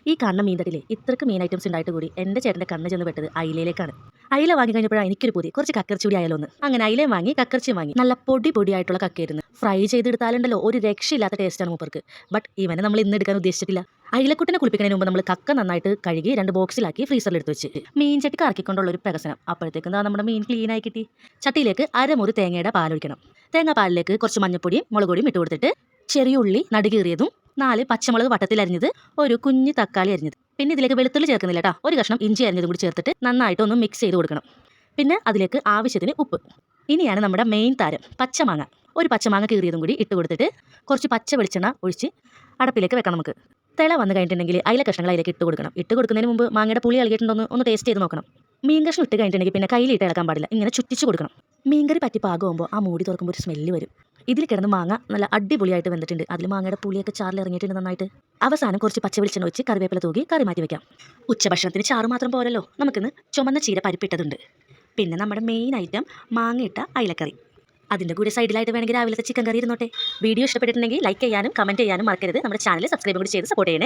ഈ കാണുന്ന മീൻ തട്ടിലെ ഇത്രക്ക് മീൻ ഐറ്റംസ് ഉണ്ടായിട്ട് കൂടി എൻ്റെ ചേട്ടൻ്റെ കണ്ണ് ചെന്ന് പെട്ടത് അയിലയിലേക്കാണ്. അയില വാങ്ങി കഴിഞ്ഞപ്പോഴാണ് എനിക്കൊരു പൂതി കുറച്ച് കക്കർച്ചൂടി ആയാലോ എന്ന്. അങ്ങനെ അയിലയും വാങ്ങി കക്കർച്ചിയും വാങ്ങി. നല്ല പൊടിയായിട്ടുള്ള കക്കയായിരുന്നു. ഫ്രൈ ചെയ്തെടുത്താലുണ്ടല്ലോ ഒരു രക്ഷയില്ലാത്ത ടേസ്റ്റാണ് മൂപ്പർക്ക്. ബട്ട് ഇവനെ നമ്മൾ ഇന്ന് എടുക്കാൻ ഉദ്ദേശിച്ചിട്ടില്ല. അയിലക്കുട്ടിനെ കുളിപ്പിക്കുന്നതിന് മുമ്പ് നമ്മൾ കക്ക നന്നായിട്ട് കഴുകി 2 ബോക്സിലാക്കി ഫ്രീസറിൽ എടുത്ത് വെച്ച് മീൻ ചട്ടി കറക്കിക്കൊണ്ടുള്ള ഒരു പ്രകസനം. അപ്പോഴത്തേക്കും നമ്മുടെ മീൻ ക്ലീൻ ആയി കിട്ടി. ചട്ടിയിലേക്ക് അരമുറി തേങ്ങയുടെ പാലൊഴിക്കണം. തേങ്ങാപ്പാലിലേക്ക് കുറച്ച് മഞ്ഞപ്പൊടിയും മുളക് പൊടിയും ഇട്ട് കൊടുത്തിട്ട് ചെറിയ ഉള്ളി നടുകീറിയതും 4 പച്ചമുളക് വട്ടത്തിൽ അരിഞ്ഞത്, ഒരു കുഞ്ഞു തക്കാളി അരിഞ്ഞത്, പിന്നെ ഇതിലേക്ക് വെളുത്തുള്ളി ചേർക്കുന്നില്ല കേട്ടോ, ഒരു കഷ്ണം ഇഞ്ചി അരിഞ്ഞതും കൂടി ചേർത്തിട്ട് നന്നായിട്ട് ഒന്ന് മിക്സ് ചെയ്ത് കൊടുക്കണം. പിന്നെ അതിലേക്ക് ആവശ്യത്തിന് ഉപ്പ്. ഇനിയാണ് നമ്മുടെ മെയിൻ താരം പച്ചമാങ്ങ. ഒരു പച്ചമാങ്ങ കീറിയതും കൂടി ഇട്ട് കൊടുത്തിട്ട് കുറച്ച് പച്ച വെളിച്ചെണ്ണ ഒഴിച്ച് അടപ്പിലേക്ക് വെക്കണം. നമുക്ക് തിള വന്ന് കഴിഞ്ഞിട്ടുണ്ടെങ്കിൽ അയില കഷ്ണങ്ങൾ അതിലേക്ക് ഇട്ട് കൊടുക്കണം. ഇട്ട് കൊടുക്കുന്നതിന് മുമ്പ് മാങ്ങയുടെ പുളി ഇളകിയിട്ടുണ്ടോ ഒന്ന് ടേസ്റ്റ് ചെയ്ത് നോക്കണം. മീൻ കഷ്ണം ഇട്ട് കഴിഞ്ഞിട്ടുണ്ടെങ്കിൽ പിന്നെ കയ്യിലിട്ട് ഇളക്കാൻ പാടില്ല, ഇങ്ങനെ ചുറ്റിച്ച് കൊടുക്കണം. മീൻകറി പറ്റി പാകമാകുമ്പോൾ ആ മൂടി തുറക്കുമ്പോൾ ഒരു സ്മെല്ല് വരും. ഇതിൽ കിടന്ന് മാങ്ങ നല്ല അടിപൊളിയായിട്ട് വെന്തിട്ടുണ്ട്. അതിൽ മാങ്ങയുടെ പുളിയൊക്കെ ചാറിൽ ഇറങ്ങിയിട്ടുണ്ട് നന്നായിട്ട്. അവസാനം കുറച്ച് പച്ച വെളിച്ചെണ്ണ വെച്ച് കറിവേപ്പില തൂകി കറി മാറ്റി വെക്കാം. ഉച്ചഭക്ഷണത്തിന് ചാറ് മാത്രം പോരല്ലോ, നമുക്കിന്ന് ചുമന്ന ചീര പരിപ്പിട്ടതുണ്ട്. പിന്നെ നമ്മുടെ മെയിൻ ഐറ്റം മാങ്ങയിട്ട അയിലക്കറി. അതിൻ്റെ കൂടെ സൈഡിലായിട്ട് വേണമെങ്കിൽ രാവിലത്തെ ചിക്കൻ കറി ഇരുന്നോട്ടെ. വീഡിയോ ഇഷ്ടപ്പെട്ടിട്ടുണ്ടെങ്കിൽ ലൈക്ക് ചെയ്യാനും കമൻറ്റ് ചെയ്യാനും മറക്കരുത്. നമ്മുടെ ചാനൽ സബ്സ്ക്രൈബ് കൂടി ചെയ്ത് സപ്പോർട്ട് ചെയ്യണേ.